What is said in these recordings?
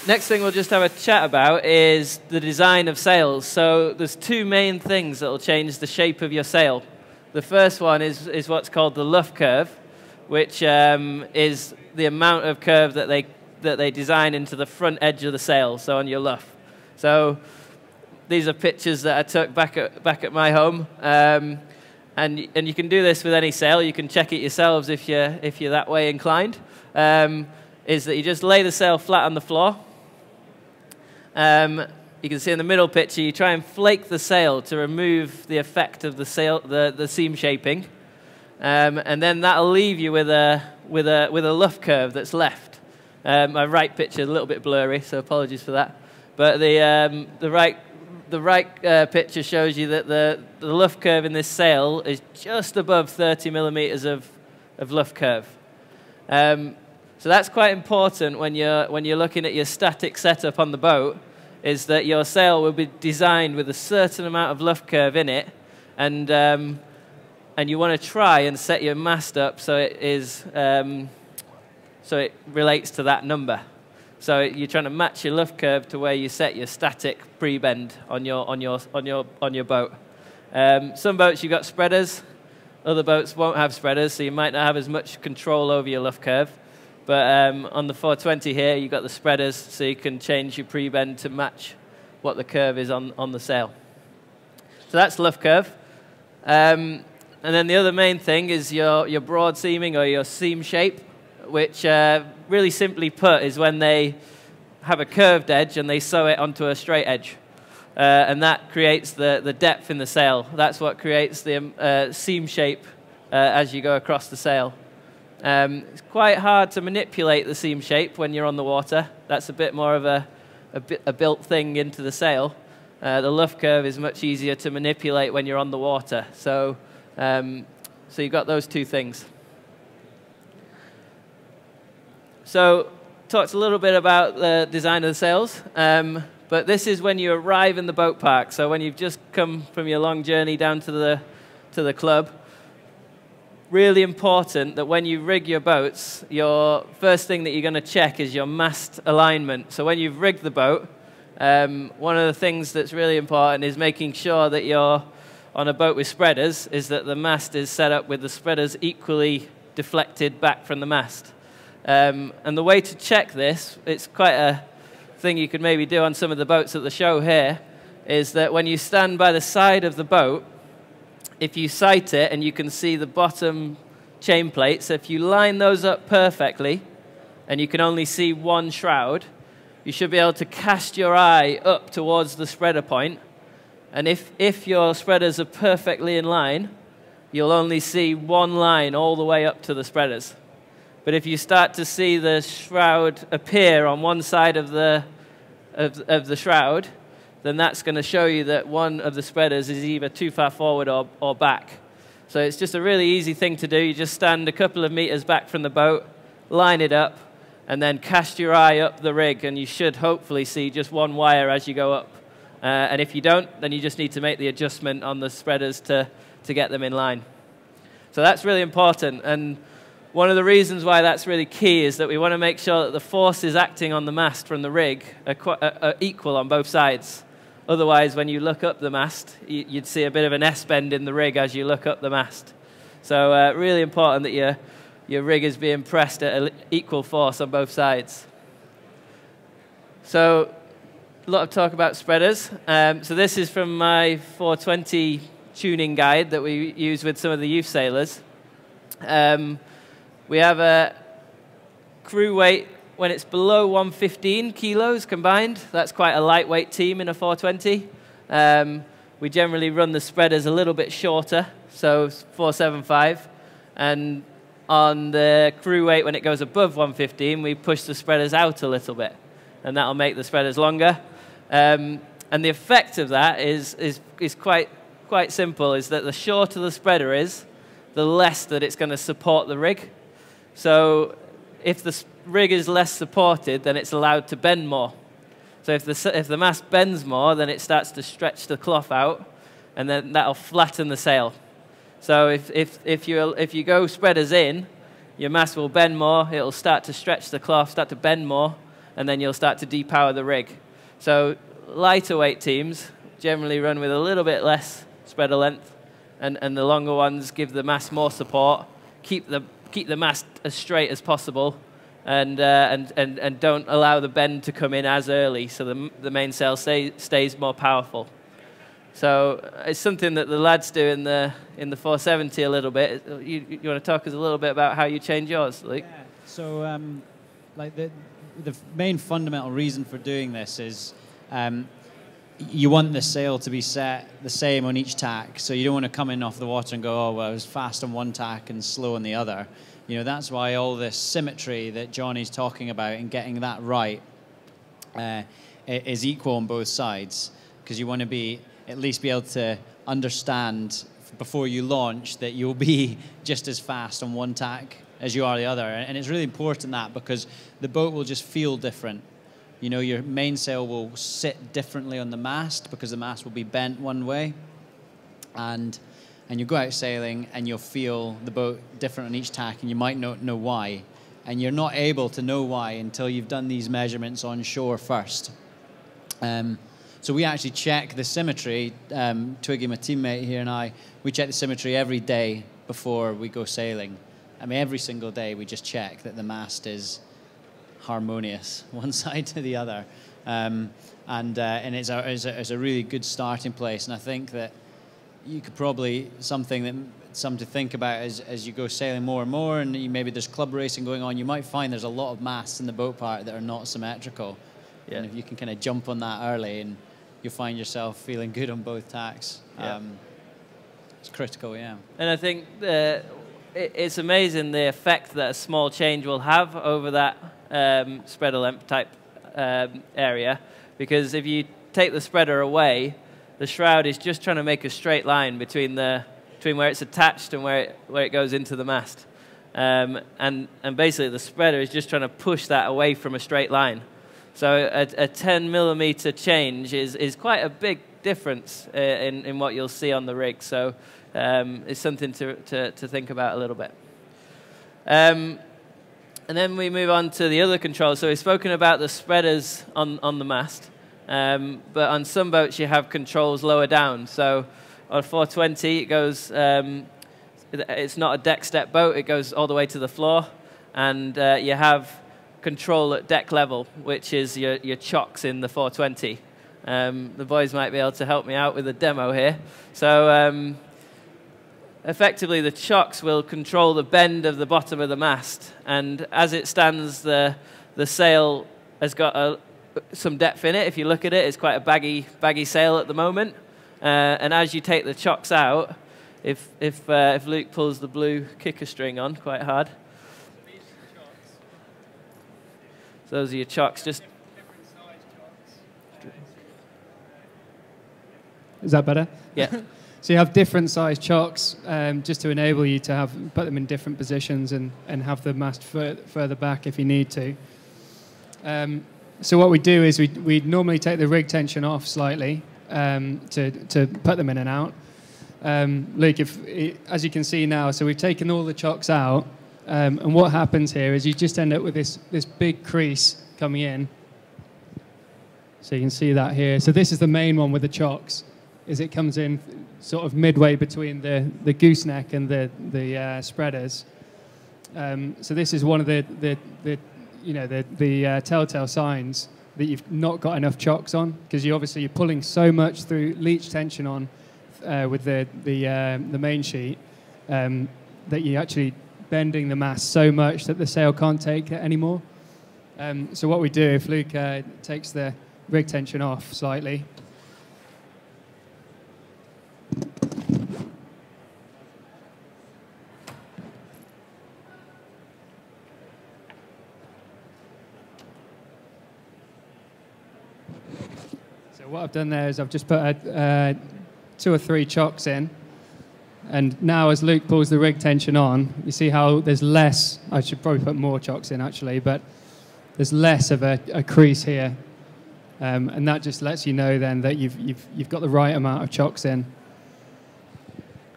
Next thing we'll just have a chat about is the design of sails. So there's two main things that will change the shape of your sail. The first one is what's called the Luff Curve, which is the amount of curve that they design into the front edge of the sail, so on your luff. So these are pictures that I took back at my home, and you can do this with any sail. You can check it yourselves if you're that way inclined. Is that you just lay the sail flat on the floor. You can see in the middle picture, you try and flake the sail to remove the effect of the sail, the seam shaping, and then that'll leave you with a luff curve that's left. My right picture is a little bit blurry, so apologies for that. But the right picture shows you that the luff curve in this sail is just above 30 millimeters of luff curve. So that's quite important when you're looking at your static setup on the boat, is that your sail will be designed with a certain amount of luff curve in it, and you want to try and set your mast up so it relates to that number. So you're trying to match your luff curve to where you set your static pre-bend on your boat. Some boats you've got spreaders, other boats won't have spreaders, so you might not have as much control over your luff curve. But on the 420 here, you've got the spreaders, so you can change your pre-bend to match what the curve is on the sail. So that's luff curve. And then the other main thing is your broad seaming, or your seam shape, which really simply put is when they have a curved edge and they sew it onto a straight edge. And that creates the depth in the sail. That's what creates the seam shape as you go across the sail. It's quite hard to manipulate the seam shape when you're on the water. That's a bit more of a built thing into the sail. The luff curve is much easier to manipulate when you're on the water. So you've got those two things. So talked a little bit about the design of the sails, but this is when you arrive in the boat park. So when you've just come from your long journey down to the club. Really important that when you rig your boats, your first thing that you're going to check is your mast alignment. So when you've rigged the boat, one of the things that's really important is making sure that you're on a boat with spreaders, is that the mast is set up with the spreaders equally deflected back from the mast. And the way to check this, it's quite a thing you could maybe do on some of the boats at the show here, is that when you stand by the side of the boat, if you sight it and you can see the bottom chain plates, if you line those up perfectly and you can only see one shroud, you should be able to cast your eye up towards the spreader point. And if your spreaders are perfectly in line, you'll only see one line all the way up to the spreaders. But if you start to see the shroud appear on one side of the shroud, then that's going to show you that one of the spreaders is either too far forward or back. So it's just a really easy thing to do. You just stand a couple of meters back from the boat, line it up, and then cast your eye up the rig, and you should hopefully see just one wire as you go up. And if you don't, then you just need to make the adjustment on the spreaders to get them in line. So that's really important. And one of the reasons why that's really key is that we want to make sure that the forces acting on the mast from the rig are equal on both sides. Otherwise, when you look up the mast, you'd see a bit of an S-bend in the rig as you look up the mast. So really important that your rig is being pressed at an equal force on both sides. So a lot of talk about spreaders. So this is from my 420 tuning guide that we use with some of the youth sailors. We have a crew weight when it's below 115 kilos combined. That's quite a lightweight team in a 420. We generally run the spreaders a little bit shorter, so 475. And on the crew weight, when it goes above 115, we push the spreaders out a little bit, and that'll make the spreaders longer. And the effect of that is quite simple, is that the shorter the spreader is, the less that it's going to support the rig. So if the rig is less supported, then it's allowed to bend more. So if the mast bends more, then it starts to stretch the cloth out, and then that'll flatten the sail. So if you go spreaders in, your mast will bend more, it'll start to stretch the cloth, start to bend more, and then you'll start to depower the rig. So lighter weight teams generally run with a little bit less spreader length, and the longer ones give the mast more support, keep the mast as straight as possible, and don't allow the bend to come in as early, so the mainsail stays more powerful. So it's something that the lads do in the 470 a little bit. You want to talk us a little bit about how you change yours, Luke? Yeah. So like the main fundamental reason for doing this is you want the sail to be set the same on each tack. So you don't want to come in off the water and go, oh, well, I was fast on one tack and slow on the other. You know, that's why all this symmetry that Jonny's talking about and getting that right is equal on both sides, because you want to at least be able to understand before you launch that you'll be just as fast on one tack as you are the other. And it's really important that, because the boat will just feel different. You know, your mainsail will sit differently on the mast because the mast will be bent one way. And you go out sailing and you'll feel the boat different on each tack, and you might not know why. And you're not able to know why until you've done these measurements on shore first. So we actually check the symmetry. Twiggy, my teammate here, and I, we check the symmetry every day before we go sailing. I mean, every single day we just check that the mast is harmonious, one side to the other. And it's a really good starting place. And I think that you could probably, something to think about as you go sailing more and more, and maybe there's club racing going on, you might find there's a lot of masts in the boat part that are not symmetrical. Yeah. And if you can kind of jump on that early, and you'll find yourself feeling good on both tacks. Yeah. It's critical, yeah. And I think it's amazing the effect that a small change will have over that spreader length type area, because if you take the spreader away, the shroud is just trying to make a straight line between where it's attached and where it goes into the mast, and basically the spreader is just trying to push that away from a straight line. So a 10 millimeter change is quite a big difference in what you'll see on the rig. So it's something to think about a little bit. And then we move on to the other controls. So we've spoken about the spreaders on the mast, but on some boats you have controls lower down. So on 420 it goes, it's not a deck step boat, it goes all the way to the floor, and you have control at deck level, which is your chocks in the 420. The boys might be able to help me out with a demo here. So effectively the chocks will control the bend of the bottom of the mast, and as it stands the sail has got some depth in it. If you look at it, it's quite a baggy sail at the moment, and as you take the chocks out, if Luke pulls the blue kicker string on quite hard, so those are your chocks. Just is that better? Yeah. So you have different size chocks, just to enable you to put them in different positions and have the mast further back if you need to. So what we do is we normally take the rig tension off slightly to put them in and out. Luke, as you can see now, so we've taken all the chocks out, and what happens here is you just end up with this big crease coming in. So you can see that here. So this is the main one with the chocks, is it comes in sort of midway between the gooseneck and the spreaders. So this is one of the telltale signs that you've not got enough chocks on, because you're pulling so much through leech tension on with the main sheet that you're actually bending the mast so much that the sail can't take it anymore. So what we do, if Luke takes the rig tension off slightly. So what I've done there is I've just put 2 or 3 chocks in, and now as Luke pulls the rig tension on, you see how there's less. I should probably put more chocks in actually, but there's less of a crease here, and that just lets you know then that you've got the right amount of chocks in.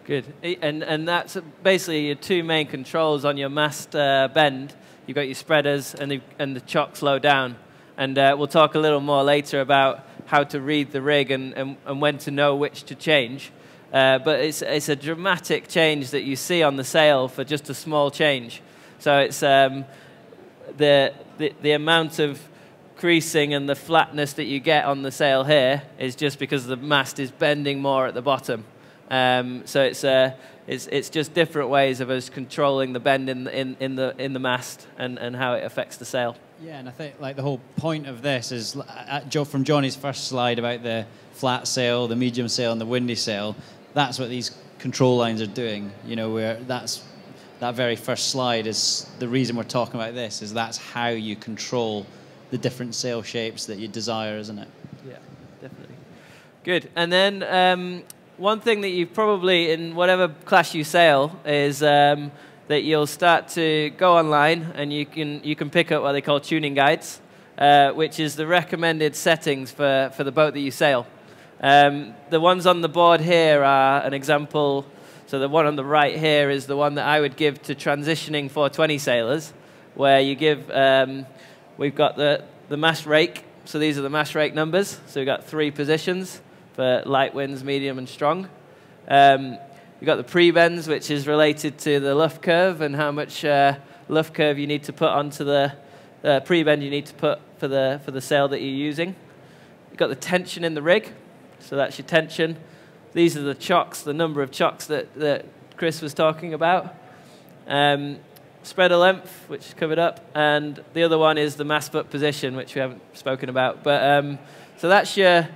Good, and that's basically your 2 main controls on your mast bend. You've got your spreaders and the chocks low down, And we'll talk a little more later about how to read the rig and when to know which to change. But it's a dramatic change that you see on the sail for just a small change. So it's the amount of creasing and the flatness that you get on the sail here is just because the mast is bending more at the bottom. So it's just different ways of us controlling the bend in the mast and how it affects the sail. Yeah, and I think like the whole point of this is from Jonny's first slide about the flat sail, the medium sail, and the windy sail. That's what these control lines are doing. You know, where that very first slide is the reason we're talking about this. Is that's how you control the different sail shapes that you desire, isn't it? Yeah, definitely. Good. And then one thing that you probably, in whatever class you sail, is that you'll start to go online and you can pick up what they call tuning guides, which is the recommended settings for the boat that you sail. The ones on the board here are an example. So the one on the right here is the one that I would give to transitioning 420 sailors, where you give, we've got the mast rake. So these are the mast rake numbers. So we've got 3 positions for light winds, medium, and strong. You've got the pre-bends, which is related to the luff curve and how much luff curve you need to put onto the pre-bend you need to put for the sail that you're using. You've got the tension in the rig, so that's your tension. These are the chocks, the number of chocks that Chris was talking about. Spreader length, which is covered up, and the other one is the mast foot position, which we haven't spoken about. But so that's your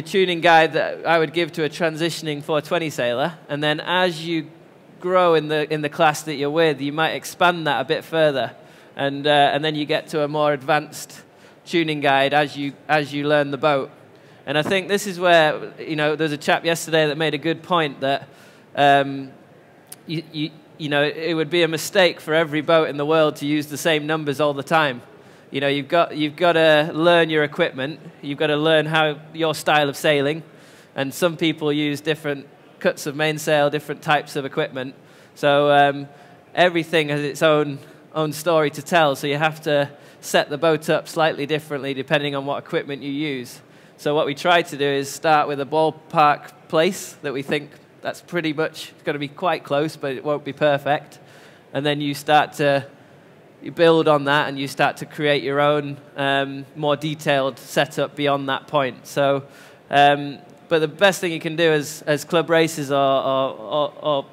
tuning guide that I would give to a transitioning 420 sailor, and then as you grow in the class that you're with, you might expand that a bit further, and then you get to a more advanced tuning guide as you learn the boat. And I think this is where, you know, there's a chap yesterday that made a good point that you know, it would be a mistake for every boat in the world to use the same numbers all the time. You know, you've got to learn your equipment. You've got to learn your style of sailing, and some people use different cuts of mainsail, different types of equipment. So everything has its own story to tell. So you have to set the boat up slightly differently depending on what equipment you use. So what we try to do is start with a ballpark place that we think that's pretty much going to be quite close, but it won't be perfect. And then you build on that, and you start to create your own more detailed setup beyond that point. So, but the best thing you can do as club racers or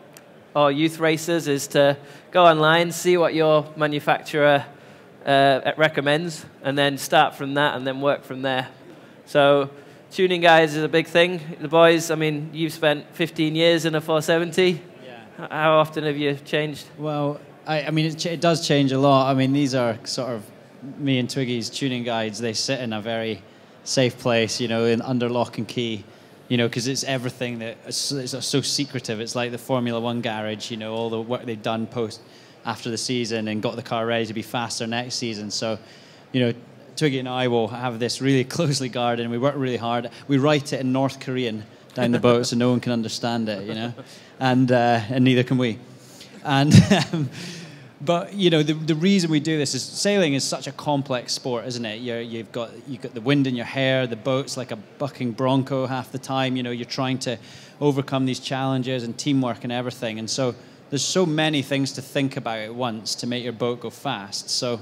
youth racers is to go online, see what your manufacturer recommends, and then start from that, and then work from there. So, tuning guides is a big thing. The boys, I mean, you've spent 15 years in a 470. Yeah. How often have you changed? Well, I mean, it does change a lot. I mean, these are sort of me and Twiggy's tuning guides. They sit in a very safe place, you know, under lock and key, you know, because it's everything that is so secretive. It's like the Formula One garage, you know, all the work they've done after the season and got the car ready to be faster next season. So, you know, Twiggy and I will have this really closely guarded, and we work really hard. We write it in North Korean down the boat so no one can understand it, you know, and neither can we. And but you know, the reason we do this is sailing is such a complex sport, isn't it? You've got the wind in your hair, the boat's like a bucking bronco half the time. You know, you're trying to overcome these challenges and teamwork and everything. And so there's so many things to think about at once to make your boat go fast. So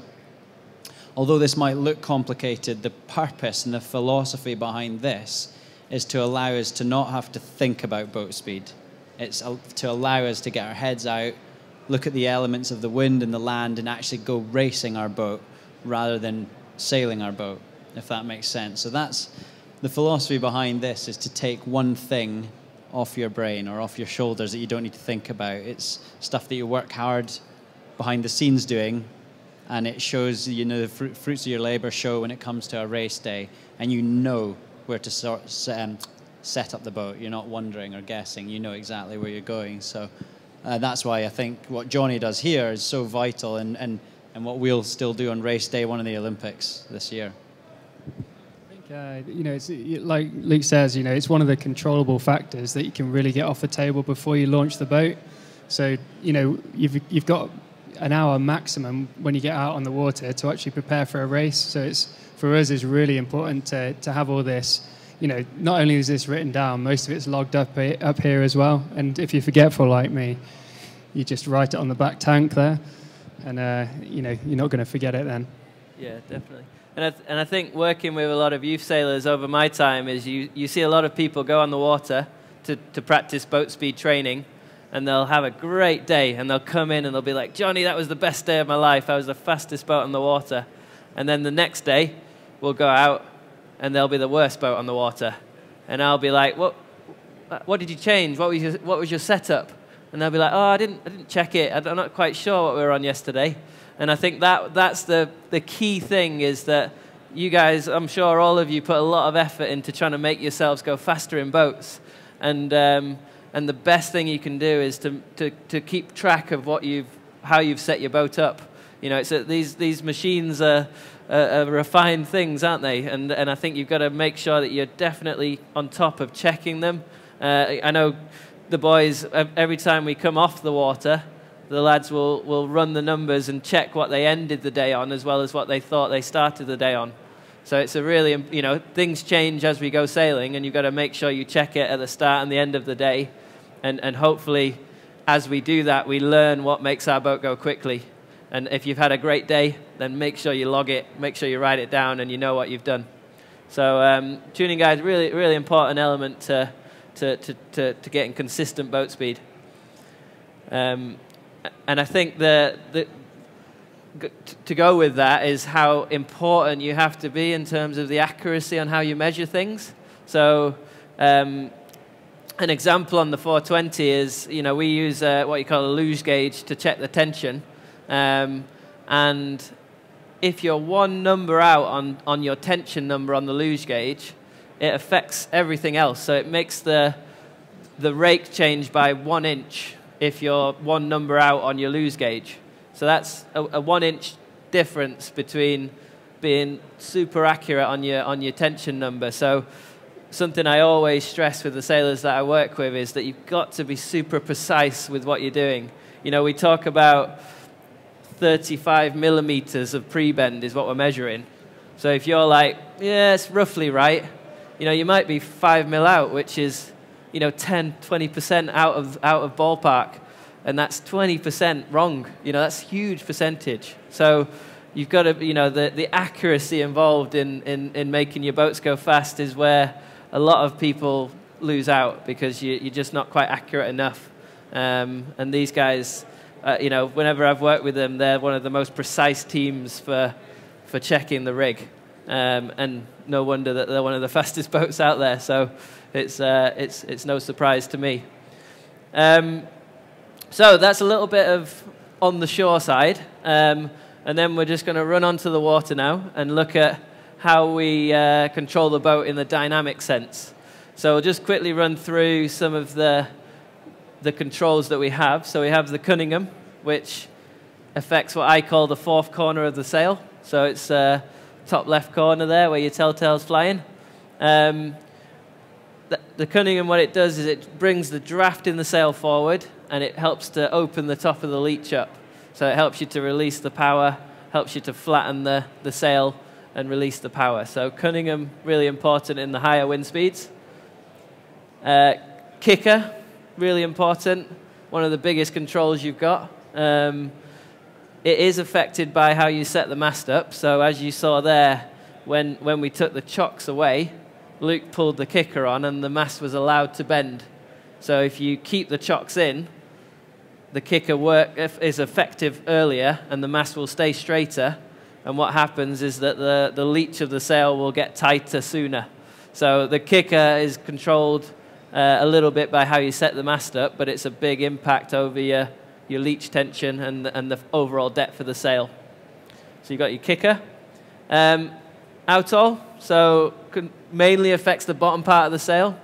although this might look complicated, the purpose and the philosophy behind this is to allow us to not have to think about boat speed. It's to allow us to get our heads out, look at the elements of the wind and the land, and actually go racing our boat rather than sailing our boat, if that makes sense. So that's the philosophy behind this, is to take one thing off your brain or off your shoulders that you don't need to think about. It's stuff that you work hard behind the scenes doing, and it shows, you know, the fruits of your labor show when it comes to a race day, and you know where to set up the boat. You're not wondering or guessing. You know exactly where you're going. So that's why I think what Jonny does here is so vital, and what we'll still do on race day one of the Olympics this year. I think, you know, it's like Luke says, you know, it's one of the controllable factors that you can really get off the table before you launch the boat. So, you know, you've got an hour maximum when you get out on the water to actually prepare for a race. So for us, it's really important to have all this. Not only is this written down, most of it's logged up here as well. And if you're forgetful like me, you just write it on the back tank there, and you're not going to forget it then. Yeah, definitely. And I think working with a lot of youth sailors over my time is you see a lot of people go on the water to practice boat speed training, and they'll have a great day, and they'll come in and they'll be like, Johnny, that was the best day of my life. I was the fastest boat on the water. And then the next day, we'll go out, and they'll be the worst boat on the water. And I'll be like, what did you change? What was your setup? And they'll be like, oh, I didn't check it. I'm not quite sure what we were on yesterday. And I think that's the key thing, is that you guys, I'm sure all of you put a lot of effort into trying to make yourselves go faster in boats. And the best thing you can do is to keep track of how you've set your boat up. It's these machines are refined things, aren't they? And I think you've got to make sure that you're definitely on top of checking them. I know the boys, every time we come off the water, the lads will run the numbers and check what they ended the day on as well as what they thought they started the day on. So it's a really, things change as we go sailing, and you've got to make sure you check it at the start and the end of the day. And hopefully, as we do that, we learn what makes our boat go quickly. And if you've had a great day, then make sure you log it, make sure you write it down, and you know what you've done. So tuning guide, really, really important element to getting consistent boat speed. And I think to go with that is how important you have to be in terms of the accuracy on how you measure things. So an example on the 420 is, we use what you call a luge gauge to check the tension. And if you're one number out on your tension number on the luge gauge, it affects everything else. So it makes the rake change by 1 inch if you're one number out on your luge gauge. So that's a 1 inch difference between being super accurate on your tension number. So something I always stress with the sailors that I work with is that you've got to be super precise with what you're doing. We talk about 35 millimeters of pre-bend is what we're measuring. So if you're like, yeah, it's roughly right, you might be 5 mil out, which is 10, 20% out of ballpark. And that's 20% wrong. That's a huge percentage. So you've got to, the accuracy involved in making your boats go fast is where a lot of people lose out, because you're just not quite accurate enough. And these guys, whenever I've worked with them, they're one of the most precise teams for checking the rig. And no wonder that they're one of the fastest boats out there. So it's no surprise to me. So that's a little bit of on the shore side. And then we're just going to run onto the water now and look at how we control the boat in the dynamic sense. So we'll just quickly run through some of the controls that we have. So we have the Cunningham, which affects what I call the fourth corner of the sail. So it's top left corner there where your telltale's flying. The Cunningham, what it does is it brings the draft in the sail forward, and it helps to open the top of the leach up. So it helps you to release the power, helps you to flatten the sail and release the power. So Cunningham, really important in the higher wind speeds. Kicker, really important, one of the biggest controls you've got. It is affected by how you set the mast up. So as you saw there, when we took the chocks away, Luke pulled the kicker on and the mast was allowed to bend. So if you keep the chocks in, the kicker is effective earlier and the mast will stay straighter. And what happens is that the leach of the sail will get tighter sooner. So the kicker is controlled a little bit by how you set the mast up, but it's a big impact over your leach tension and the overall depth of the sail. So you've got your kicker. Outhaul, so mainly affects the bottom part of the sail.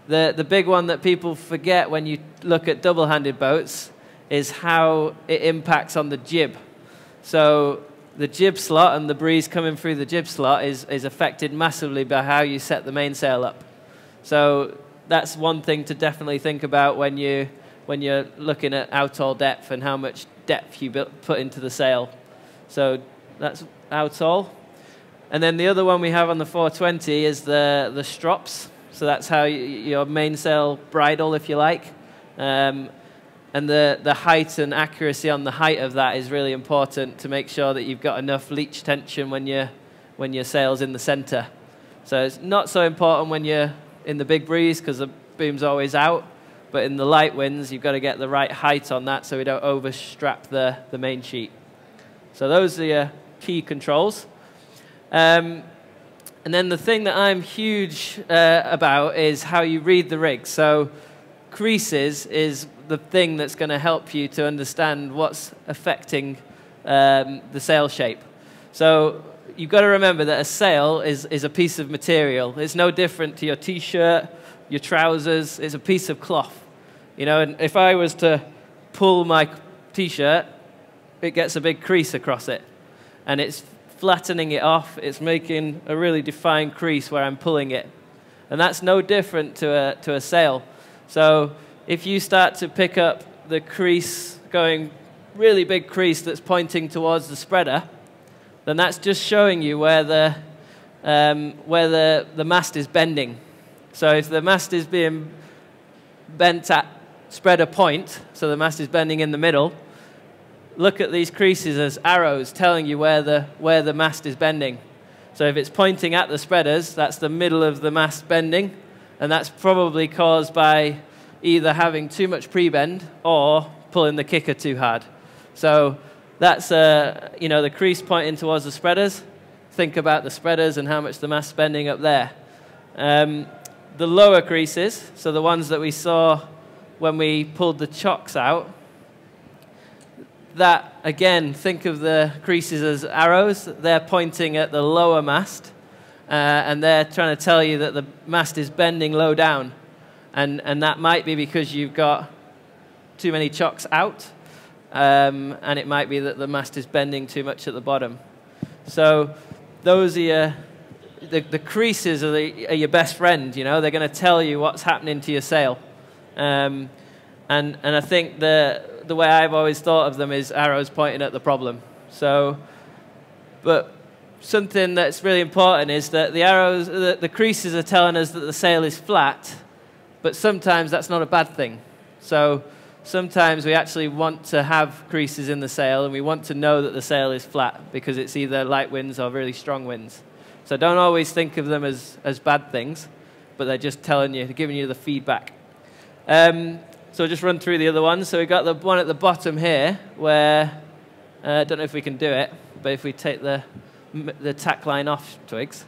The big one that people forget when you look at double-handed boats is how it impacts on the jib. So the jib slot and the breeze coming through the jib slot is affected massively by how you set the mainsail up. So that's one thing to definitely think about when you're when you're looking at outhaul depth and how much depth you put into the sail. So that's outhaul. And then the other one we have on the 420 is the strops. So that's how your mainsail bridle, if you like. And the height and accuracy on the height of that is really important to make sure that you've got enough leech tension when your sail's in the center. So it's not so important when you're in the big breeze because the boom's always out. But in the light winds, you've got to get the right height on that so we don't overstrap the main sheet. So those are your key controls. And then the thing that I'm huge about is how you read the rig. So creases is the thing that's going to help you to understand what's affecting the sail shape. So you've got to remember that a sail is a piece of material. It's no different to your T-shirt, your trousers. It's a piece of cloth. You know, and if I was to pull my T-shirt, it gets a big crease across it. And it's flattening it off. It's making a really defined crease where I'm pulling it. And that's no different to a sail. So if you start to pick up the crease, going really big crease that's pointing towards the spreader, then that's just showing you where the mast is bending. So if the mast is being bent at spreader point, so the mast is bending in the middle, look at these creases as arrows telling you where the mast is bending. So if it's pointing at the spreaders, that's the middle of the mast bending, and that's probably caused by either having too much pre-bend or pulling the kicker too hard. So that's you know, the crease pointing towards the spreaders. Think about the spreaders and how much the mast's bending up there. The lower creases, so the ones that we saw when we pulled the chocks out, that, again, think of the creases as arrows. They're pointing at the lower mast, and they're trying to tell you that the mast is bending low down. And that might be because you've got too many chocks out, and it might be that the mast is bending too much at the bottom. So those are the creases are your best friend, you know. They're going to tell you what's happening to your sail. And I think the way I've always thought of them is arrows pointing at the problem. So, but something that's really important is that the arrows, the creases are telling us that the sail is flat, but sometimes that's not a bad thing. So sometimes we actually want to have creases in the sail, and we want to know that the sail is flat because it's either light winds or really strong winds. So don't always think of them as bad things, but they're just telling you, giving you the feedback. So just run through the other ones. So we've got the one at the bottom here where, I don't know if we can do it, but if we take the tack line off, Twigs.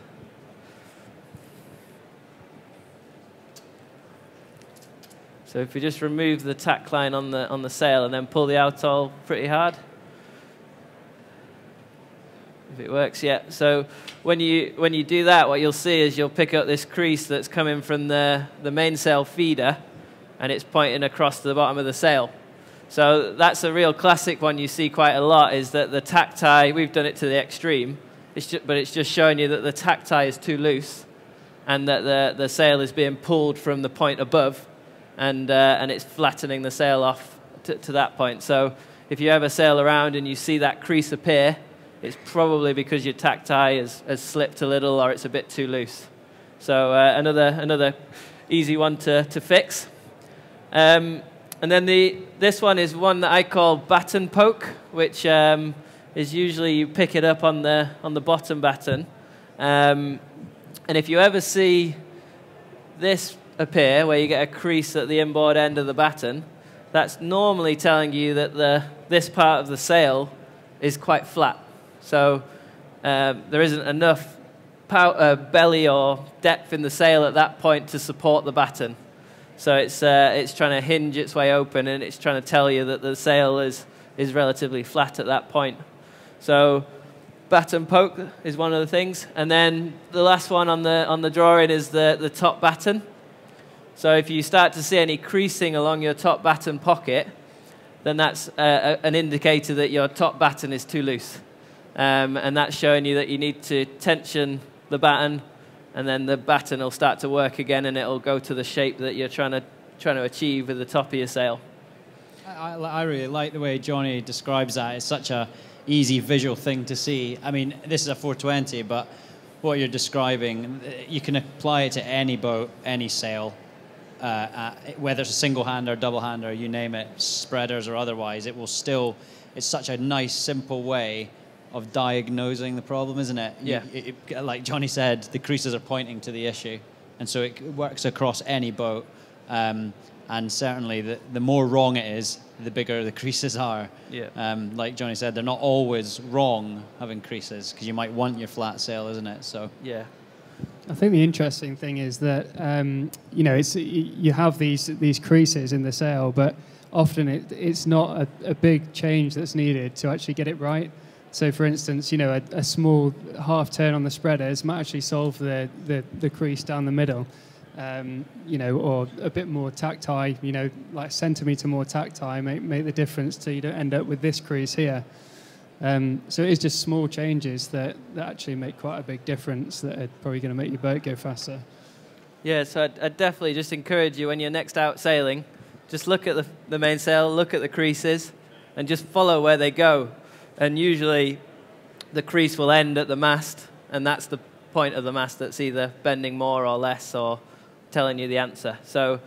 So if we just remove the tack line on the sail and then pull the outhaul pretty hard. If it works, yeah. So when you do that, what you'll see is you'll pick up this crease that's coming from the mainsail feeder, and it's pointing across to the bottom of the sail. So that's a real classic one you see quite a lot, is that the tack tie, we've done it to the extreme, but it's just showing you that the tack tie is too loose and that the sail is being pulled from the point above, and it's flattening the sail off to that point. So if you ever sail around and you see that crease appear, it's probably because your tack tie has slipped a little or it's a bit too loose. So another easy one to fix. And then this one is one that I call Batten Poke, which is usually you pick it up on the bottom batten. And if you ever see this appear, where you get a crease at the inboard end of the batten, that's normally telling you that this part of the sail is quite flat. So there isn't enough belly or depth in the sail at that point to support the batten. So it's trying to hinge its way open, and it's trying to tell you that the sail is relatively flat at that point. So Batten Poke is one of the things. And then the last one on the drawing is the top batten. So if you start to see any creasing along your top batten pocket, then that's an indicator that your top batten is too loose. And that's showing you that you need to tension the batten, and then the batten will start to work again, and it'll go to the shape that you're trying to achieve with the top of your sail. I really like the way Jonny describes that. It's such a easy visual thing to see. I mean, this is a 420, but what you're describing, you can apply it to any boat, any sail, whether it's a single-hander, double-hander, you name it, spreaders or otherwise. It will still, it's such a nice, simple way of diagnosing the problem, isn't it? Yeah. Like Jonny said, the creases are pointing to the issue, and so it works across any boat. And certainly, the more wrong it is, the bigger the creases are. Yeah. Like Jonny said, they're not always wrong having creases, because you might want your flat sail, isn't it? So Yeah. I think the interesting thing is that you know, you have these creases in the sail, but often it's not a big change that's needed to actually get it right. So, for instance, you know, a small half turn on the spreaders might actually solve the crease down the middle. You know, or a bit more tack tie, you know, like a centimetre more tack tie make the difference so you don't end up with this crease here. So it's just small changes that actually make quite a big difference that are probably going to make your boat go faster. Yeah, so I'd definitely just encourage you when you're next out sailing, just look at the mainsail, look at the creases, and just follow where they go. And usually the crease will end at the mast, and that's the point of the mast that's either bending more or less or telling you the answer. So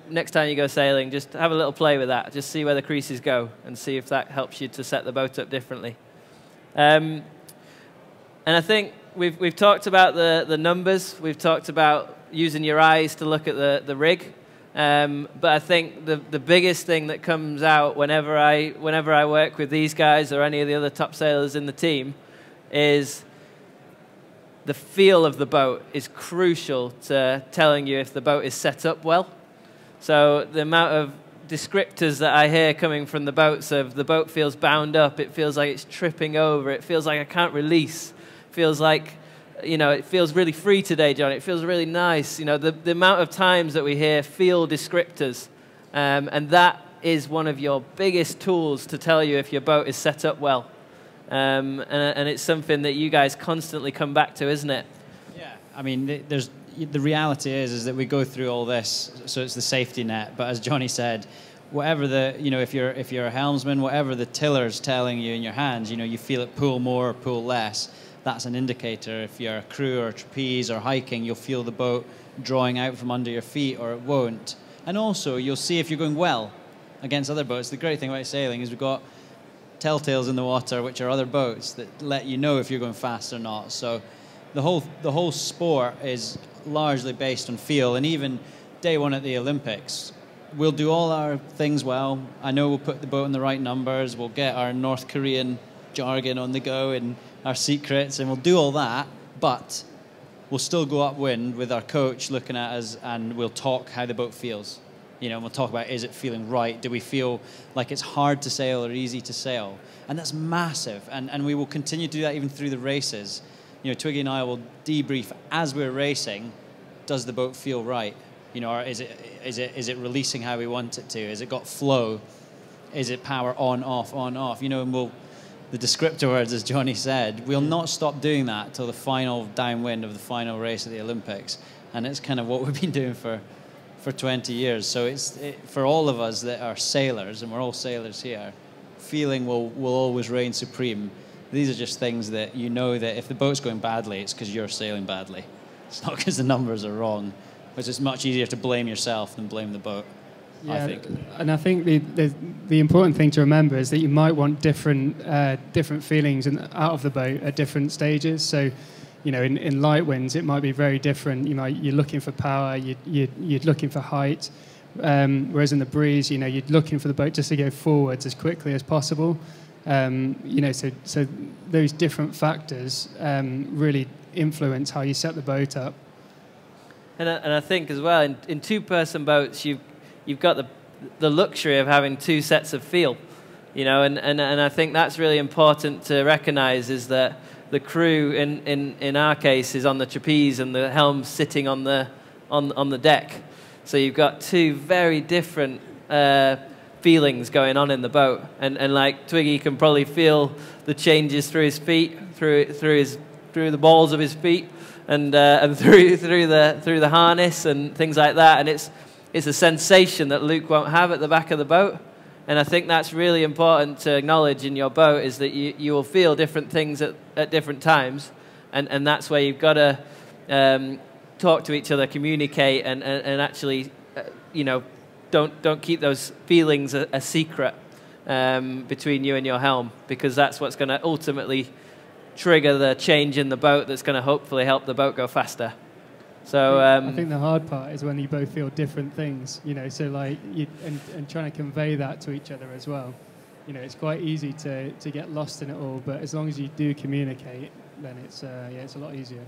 next time you go sailing, just have a little play with that. Just see where the creases go and see if that helps you to set the boat up differently. And I think we've talked about the numbers. We've talked about using your eyes to look at the rig. But I think the biggest thing that comes out whenever I work with these guys or any of the other top sailors in the team is the feel of the boat is crucial to telling you if the boat is set up well. So the amount of descriptors that I hear coming from the boats of the boat feels bound up, it feels like it's tripping over, it feels like I can't release, it feels like, you know, it feels really free today, John, it feels really nice. You know, the amount of times that we hear feel descriptors, and that is one of your biggest tools to tell you if your boat is set up well. And it's something that you guys constantly come back to, isn't it? Yeah, I mean, the reality is that we go through all this, so it's the safety net. But as Jonny said, whatever if you're a helmsman, whatever the tiller's telling you in your hands, you know, you feel it pull more or pull less. That's an indicator. If you're a crew or a trapeze or hiking, you'll feel the boat drawing out from under your feet, or it won't. And also, you'll see if you're going well against other boats. The great thing about sailing is we've got telltales in the water, which are other boats that let you know if you're going fast or not. So the whole sport is largely based on feel. And even day one at the Olympics, we'll do all our things well. I know we'll put the boat in the right numbers, we'll get our North Korean jargon on the go and our secrets, and we'll do all that, but we'll still go upwind with our coach looking at us, and we'll talk how the boat feels. You know, and we'll talk about, is it feeling right? Do we feel like it's hard to sail or easy to sail? And that's massive. And we will continue to do that even through the races. You know, Twiggy and I will debrief as we're racing. Does the boat feel right? You know, or is it releasing how we want it to? Has it got flow? Is it power on, off, on, off? You know, and the descriptor words, as Jonny said, we'll not stop doing that till the final downwind of the final race of the Olympics. And it's kind of what we've been doing for 20 years. So for all of us that are sailors, and we're all sailors here, feeling will always reign supreme. These are just things that you know that if the boat's going badly, it's because you're sailing badly. It's not because the numbers are wrong, because it's much easier to blame yourself than blame the boat, I think. And I think the important thing to remember is that you might want different feelings out of the boat at different stages. So, you know, in light winds, it might be very different. You're looking for power, you're looking for height, whereas in the breeze, you know, you're looking for the boat just to go forwards as quickly as possible. You know, so those different factors really influence how you set the boat up. And I think as well, in two-person boats, you've got the luxury of having two sets of feel, you know, and I think that's really important to recognise, is that the crew in our case is on the trapeze and the helm's sitting on the deck. So you've got two very different feelings going on in the boat, and like Twiggy can probably feel the changes through his feet, through the balls of his feet, and through the harness and things like that. And it's a sensation that Luke won't have at the back of the boat. And I think that's really important to acknowledge in your boat, is that you will feel different things at different times. And that's where you've got to talk to each other, communicate, and actually, don't keep those feelings a secret between you and your helm, because that's what's going to ultimately trigger the change in the boat that's going to hopefully help the boat go faster. So I think the hard part is when you both feel different things, so like and trying to convey that to each other as well. It's quite easy to get lost in it all, but as long as you do communicate, then it's a lot easier.